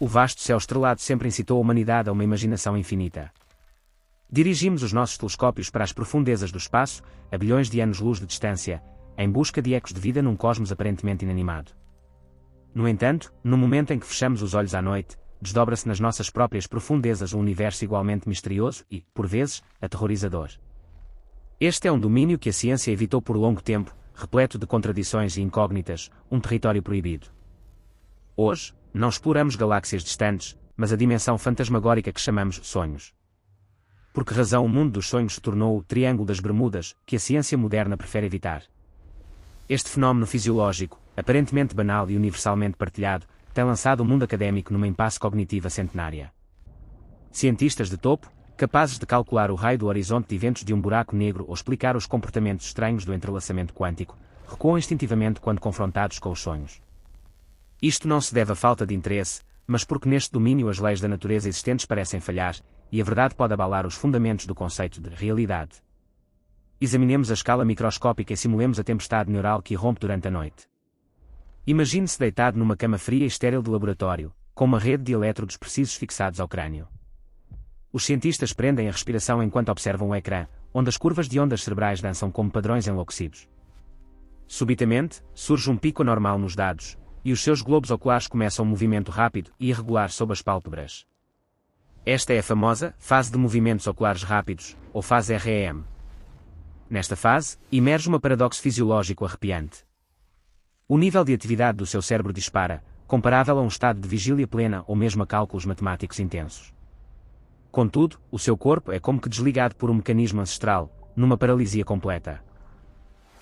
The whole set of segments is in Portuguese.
O vasto céu estrelado sempre incitou a humanidade a uma imaginação infinita. Dirigimos os nossos telescópios para as profundezas do espaço, a bilhões de anos-luz de distância, em busca de ecos de vida num cosmos aparentemente inanimado. No entanto, no momento em que fechamos os olhos à noite, desdobra-se nas nossas próprias profundezas um universo igualmente misterioso e, por vezes, aterrorizador. Este é um domínio que a ciência evitou por longo tempo, repleto de contradições e incógnitas, um território proibido. Hoje, não exploramos galáxias distantes, mas a dimensão fantasmagórica que chamamos sonhos. Por que razão o mundo dos sonhos se tornou o Triângulo das Bermudas, que a ciência moderna prefere evitar? Este fenómeno fisiológico, aparentemente banal e universalmente partilhado, tem lançado o mundo académico numa impasse cognitiva centenária. Cientistas de topo, capazes de calcular o raio do horizonte de eventos de um buraco negro ou explicar os comportamentos estranhos do entrelaçamento quântico, recuam instintivamente quando confrontados com os sonhos. Isto não se deve à falta de interesse, mas porque neste domínio as leis da natureza existentes parecem falhar, e a verdade pode abalar os fundamentos do conceito de realidade. Examinemos a escala microscópica e simulemos a tempestade neural que irrompe durante a noite. Imagine-se deitado numa cama fria e estéril de laboratório, com uma rede de elétrodos precisos fixados ao crânio. Os cientistas prendem a respiração enquanto observam o ecrã, onde as curvas de ondas cerebrais dançam como padrões enlouquecidos. Subitamente, surge um pico anormal nos dados, e os seus globos oculares começam um movimento rápido e irregular sob as pálpebras. Esta é a famosa fase de movimentos oculares rápidos, ou fase REM. Nesta fase, emerge um paradoxo fisiológico arrepiante. O nível de atividade do seu cérebro dispara, comparável a um estado de vigília plena ou mesmo a cálculos matemáticos intensos. Contudo, o seu corpo é como que desligado por um mecanismo ancestral, numa paralisia completa.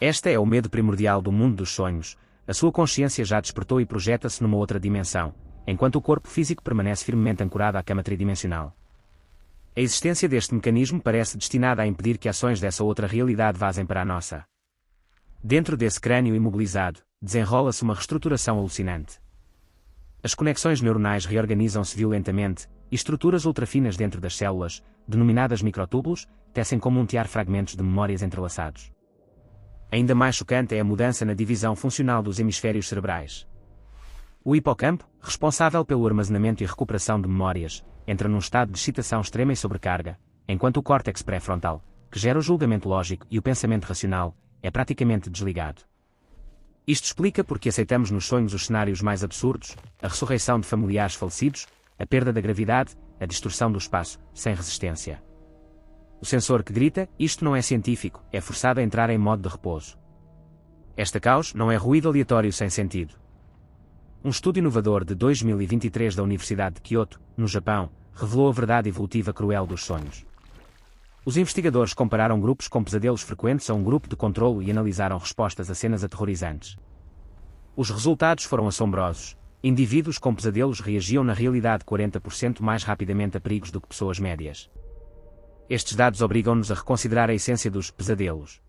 Esta é o medo primordial do mundo dos sonhos, a sua consciência já despertou e projeta-se numa outra dimensão, enquanto o corpo físico permanece firmemente ancorado à cama tridimensional. A existência deste mecanismo parece destinada a impedir que ações dessa outra realidade vazem para a nossa. Dentro desse crânio imobilizado, desenrola-se uma reestruturação alucinante. As conexões neuronais reorganizam-se violentamente, e estruturas ultrafinas dentro das células, denominadas microtúbulos, tecem como untear fragmentos de memórias entrelaçados. Ainda mais chocante é a mudança na divisão funcional dos hemisférios cerebrais. O hipocampo, responsável pelo armazenamento e recuperação de memórias, entra num estado de excitação extrema e sobrecarga, enquanto o córtex pré-frontal, que gera o julgamento lógico e o pensamento racional, é praticamente desligado. Isto explica porque aceitamos nos sonhos os cenários mais absurdos, a ressurreição de familiares falecidos, a perda da gravidade, a distorção do espaço, sem resistência. O sensor que grita, isto não é científico, é forçado a entrar em modo de repouso. Esta caos não é ruído aleatório sem sentido. Um estudo inovador de 2023 da Universidade de Kyoto, no Japão, revelou a verdade evolutiva cruel dos sonhos. Os investigadores compararam grupos com pesadelos frequentes a um grupo de controlo e analisaram respostas a cenas aterrorizantes. Os resultados foram assombrosos. Indivíduos com pesadelos reagiam na realidade 40% mais rapidamente a perigos do que pessoas médias. Estes dados obrigam-nos a reconsiderar a essência dos pesadelos.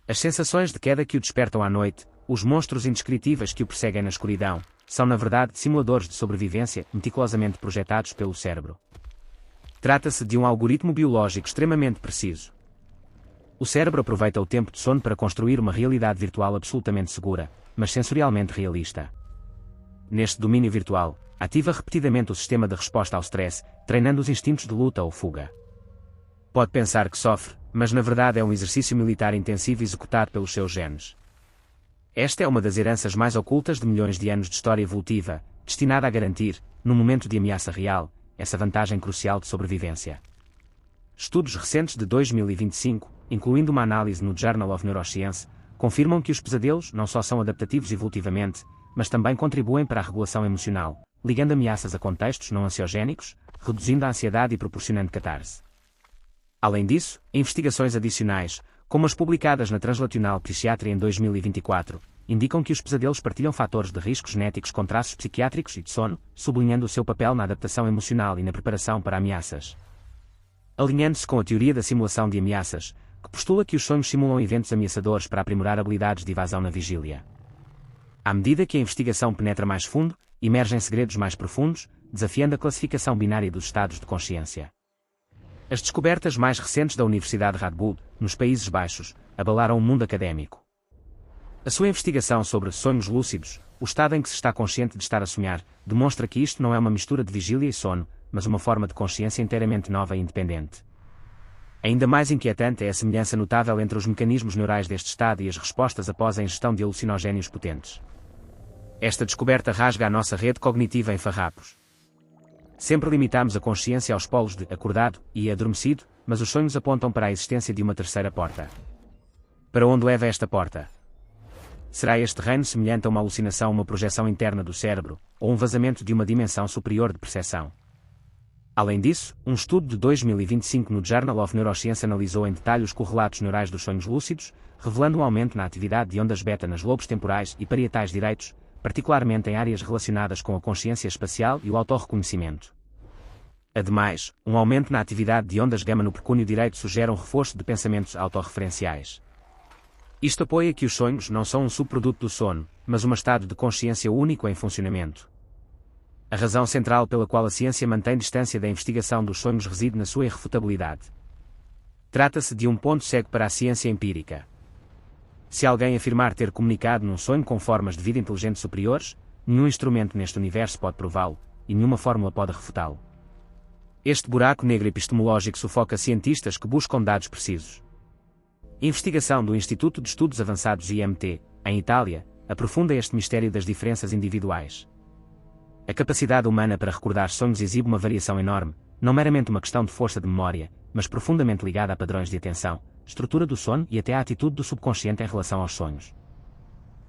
As sensações de queda que o despertam à noite, os monstros indescritíveis que o perseguem na escuridão, são na verdade simuladores de sobrevivência meticulosamente projetados pelo cérebro. Trata-se de um algoritmo biológico extremamente preciso. O cérebro aproveita o tempo de sono para construir uma realidade virtual absolutamente segura, mas sensorialmente realista. Neste domínio virtual, ativa repetidamente o sistema de resposta ao stress, treinando os instintos de luta ou fuga. Pode pensar que sofre, mas na verdade é um exercício militar intensivo executado pelos seus genes. Esta é uma das heranças mais ocultas de milhões de anos de história evolutiva, destinada a garantir, no momento de ameaça real, essa vantagem crucial de sobrevivência. Estudos recentes de 2025, incluindo uma análise no Journal of Neuroscience, confirmam que os pesadelos não só são adaptativos evolutivamente, mas também contribuem para a regulação emocional, ligando ameaças a contextos não ansiogénicos, reduzindo a ansiedade e proporcionando catarse. Além disso, investigações adicionais, como as publicadas na Translational Psychiatry em 2024, indicam que os pesadelos partilham fatores de risco genéticos com traços psiquiátricos e de sono, sublinhando o seu papel na adaptação emocional e na preparação para ameaças. Alinhando-se com a teoria da simulação de ameaças, que postula que os sonhos simulam eventos ameaçadores para aprimorar habilidades de evasão na vigília. À medida que a investigação penetra mais fundo, emergem segredos mais profundos, desafiando a classificação binária dos estados de consciência. As descobertas mais recentes da Universidade Red Bull, nos Países Baixos, abalaram o mundo académico. A sua investigação sobre sonhos lúcidos, O estado em que se está consciente de estar a sonhar, demonstra que isto não é uma mistura de vigília e sono, mas uma forma de consciência inteiramente nova e independente. Ainda mais inquietante é a semelhança notável entre os mecanismos neurais deste estado e as respostas após a ingestão de alucinogénios potentes. Esta descoberta rasga a nossa rede cognitiva em farrapos. Sempre limitamos a consciência aos polos de acordado e adormecido, mas os sonhos apontam para a existência de uma terceira porta. Para onde leva esta porta? Será este reino semelhante a uma alucinação, uma projeção interna do cérebro, ou um vazamento de uma dimensão superior de percepção? Além disso, um estudo de 2025 no Journal of Neuroscience analisou em detalhe os correlatos neurais dos sonhos lúcidos, revelando um aumento na atividade de ondas beta nas lobos temporais e parietais direitos, particularmente em áreas relacionadas com a consciência espacial e o autorreconhecimento. Ademais, um aumento na atividade de ondas gama no precúneo direito sugere um reforço de pensamentos autorreferenciais. Isto apoia que os sonhos não são um subproduto do sono, mas um estado de consciência único em funcionamento. A razão central pela qual a ciência mantém distância da investigação dos sonhos reside na sua irrefutabilidade. Trata-se de um ponto cego para a ciência empírica. Se alguém afirmar ter comunicado num sonho com formas de vida inteligente superiores, nenhum instrumento neste universo pode prová-lo, e nenhuma fórmula pode refutá-lo. Este buraco negro epistemológico sufoca cientistas que buscam dados precisos. Investigação do Instituto de Estudos Avançados IMT, em Itália, aprofunda este mistério das diferenças individuais. A capacidade humana para recordar sonhos exibe uma variação enorme, não meramente uma questão de força de memória, mas profundamente ligada a padrões de atenção, estrutura do sono e até à atitude do subconsciente em relação aos sonhos.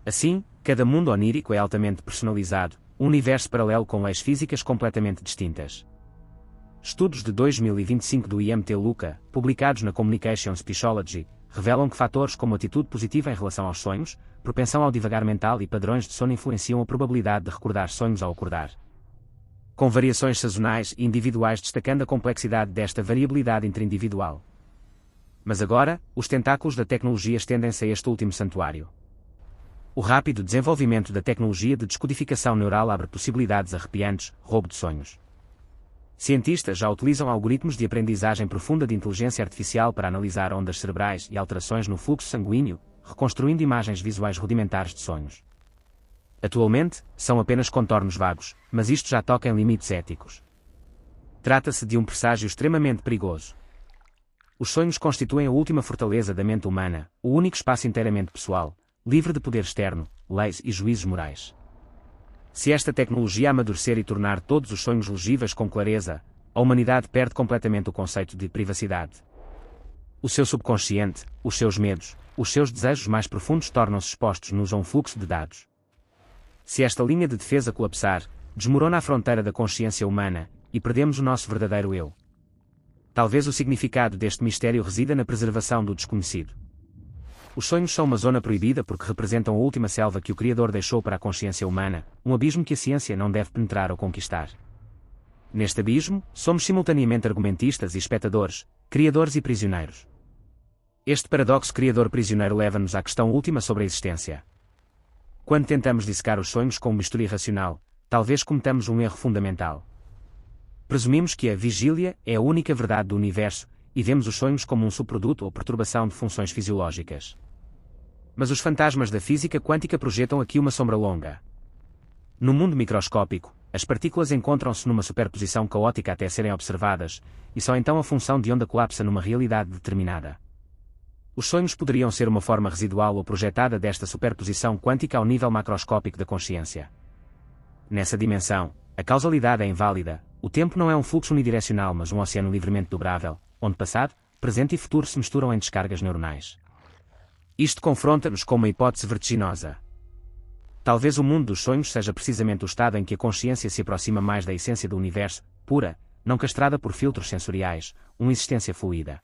Assim, cada mundo onírico é altamente personalizado, um universo paralelo com leis físicas completamente distintas. Estudos de 2025 do IMT Luca, publicados na Communications Psychology, revelam que fatores como atitude positiva em relação aos sonhos, propensão ao divagar mental e padrões de sono influenciam a probabilidade de recordar sonhos ao acordar. Com variações sazonais e individuais destacando a complexidade desta variabilidade interindividual. Mas agora, os tentáculos da tecnologia estendem-se a este último santuário. O rápido desenvolvimento da tecnologia de descodificação neural abre possibilidades arrepiantes, roubo de sonhos. Cientistas já utilizam algoritmos de aprendizagem profunda de inteligência artificial para analisar ondas cerebrais e alterações no fluxo sanguíneo, reconstruindo imagens visuais rudimentares de sonhos. Atualmente, são apenas contornos vagos, mas isto já toca em limites éticos. Trata-se de um presságio extremamente perigoso. Os sonhos constituem a última fortaleza da mente humana, o único espaço inteiramente pessoal, livre de poder externo, leis e juízos morais. Se esta tecnologia amadurecer e tornar todos os sonhos legíveis com clareza, a humanidade perde completamente o conceito de privacidade. O seu subconsciente, os seus medos, os seus desejos mais profundos tornam-se expostos a um fluxo de dados. Se esta linha de defesa colapsar, desmorona a fronteira da consciência humana, e perdemos o nosso verdadeiro eu. Talvez o significado deste mistério resida na preservação do desconhecido. Os sonhos são uma zona proibida porque representam a última selva que o Criador deixou para a consciência humana, um abismo que a ciência não deve penetrar ou conquistar. Neste abismo, somos simultaneamente argumentistas e espectadores, criadores e prisioneiros. Este paradoxo criador-prisioneiro leva-nos à questão última sobre a existência. Quando tentamos dissecar os sonhos com uma mistura irracional, talvez cometamos um erro fundamental. Presumimos que a vigília é a única verdade do universo, e vemos os sonhos como um subproduto ou perturbação de funções fisiológicas. Mas os fantasmas da física quântica projetam aqui uma sombra longa. No mundo microscópico, as partículas encontram-se numa superposição caótica até serem observadas, e só então a função de onda colapsa numa realidade determinada. Os sonhos poderiam ser uma forma residual ou projetada desta superposição quântica ao nível macroscópico da consciência. Nessa dimensão, a causalidade é inválida, o tempo não é um fluxo unidirecional mas um oceano livremente dobrável, onde passado, presente e futuro se misturam em descargas neuronais. Isto confronta-nos com uma hipótese vertiginosa. Talvez o mundo dos sonhos seja precisamente o estado em que a consciência se aproxima mais da essência do universo, pura, não castrada por filtros sensoriais, uma existência fluida.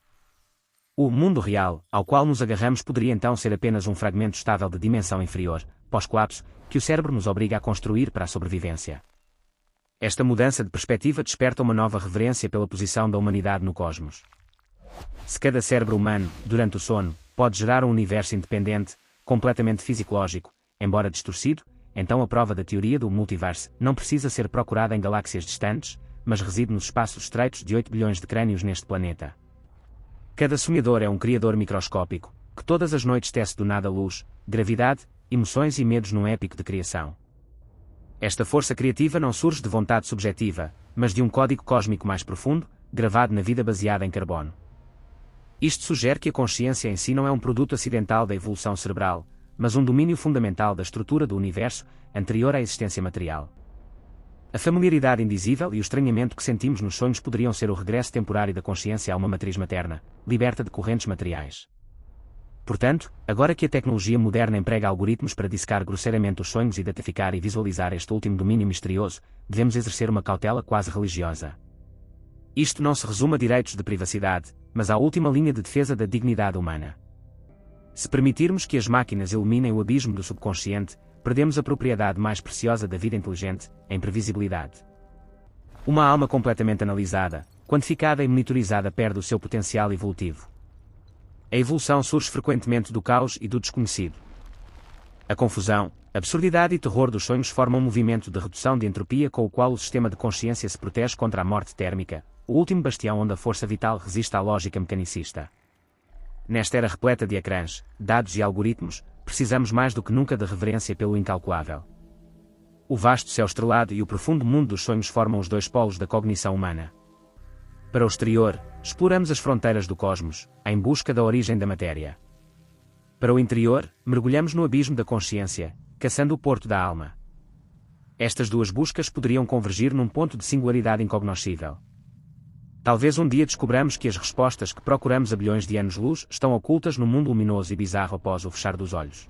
O mundo real, ao qual nos agarramos poderia então ser apenas um fragmento estável de dimensão inferior, pós-colapso, que o cérebro nos obriga a construir para a sobrevivência. Esta mudança de perspectiva desperta uma nova reverência pela posição da humanidade no cosmos. Se cada cérebro humano, durante o sono, pode gerar um universo independente, completamente fisiológico, embora distorcido, então a prova da teoria do multiverso não precisa ser procurada em galáxias distantes, mas reside nos espaços estreitos de 8 bilhões de crânios neste planeta. Cada sonhador é um criador microscópico, que todas as noites tece do nada luz, gravidade, emoções e medos num épico de criação. Esta força criativa não surge de vontade subjetiva, mas de um código cósmico mais profundo, gravado na vida baseada em carbono. Isto sugere que a consciência em si não é um produto acidental da evolução cerebral, mas um domínio fundamental da estrutura do universo, anterior à existência material. A familiaridade indizível e o estranhamento que sentimos nos sonhos poderiam ser o regresso temporário da consciência a uma matriz materna, liberta de correntes materiais. Portanto, agora que a tecnologia moderna emprega algoritmos para dissecar grosseiramente os sonhos e datificar e visualizar este último domínio misterioso, devemos exercer uma cautela quase religiosa. Isto não se resume a direitos de privacidade, mas à última linha de defesa da dignidade humana. Se permitirmos que as máquinas iluminem o abismo do subconsciente, perdemos a propriedade mais preciosa da vida inteligente, a imprevisibilidade. Uma alma completamente analisada, quantificada e monitorizada perde o seu potencial evolutivo. A evolução surge frequentemente do caos e do desconhecido. A confusão, absurdidade e terror dos sonhos formam um movimento de redução de entropia com o qual o sistema de consciência se protege contra a morte térmica, o último bastião onde a força vital resiste à lógica mecanicista. Nesta era repleta de ecrãs, dados e algoritmos, precisamos mais do que nunca de reverência pelo incalculável. O vasto céu estrelado e o profundo mundo dos sonhos formam os dois polos da cognição humana. Para o exterior, exploramos as fronteiras do cosmos, em busca da origem da matéria. Para o interior, mergulhamos no abismo da consciência, caçando o porto da alma. Estas duas buscas poderiam convergir num ponto de singularidade incognoscível. Talvez um dia descobramos que as respostas que procuramos a bilhões de anos-luz estão ocultas no mundo luminoso e bizarro após o fechar dos olhos.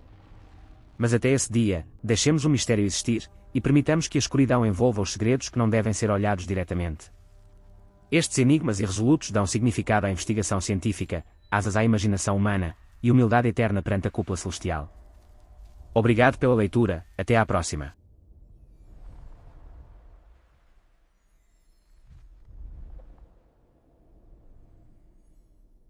Mas até esse dia, deixemos o mistério existir, e permitamos que a escuridão envolva os segredos que não devem ser olhados diretamente. Estes enigmas irresolutos dão significado à investigação científica, asas à imaginação humana, e humildade eterna perante a cúpula celestial. Obrigado pela leitura, até à próxima.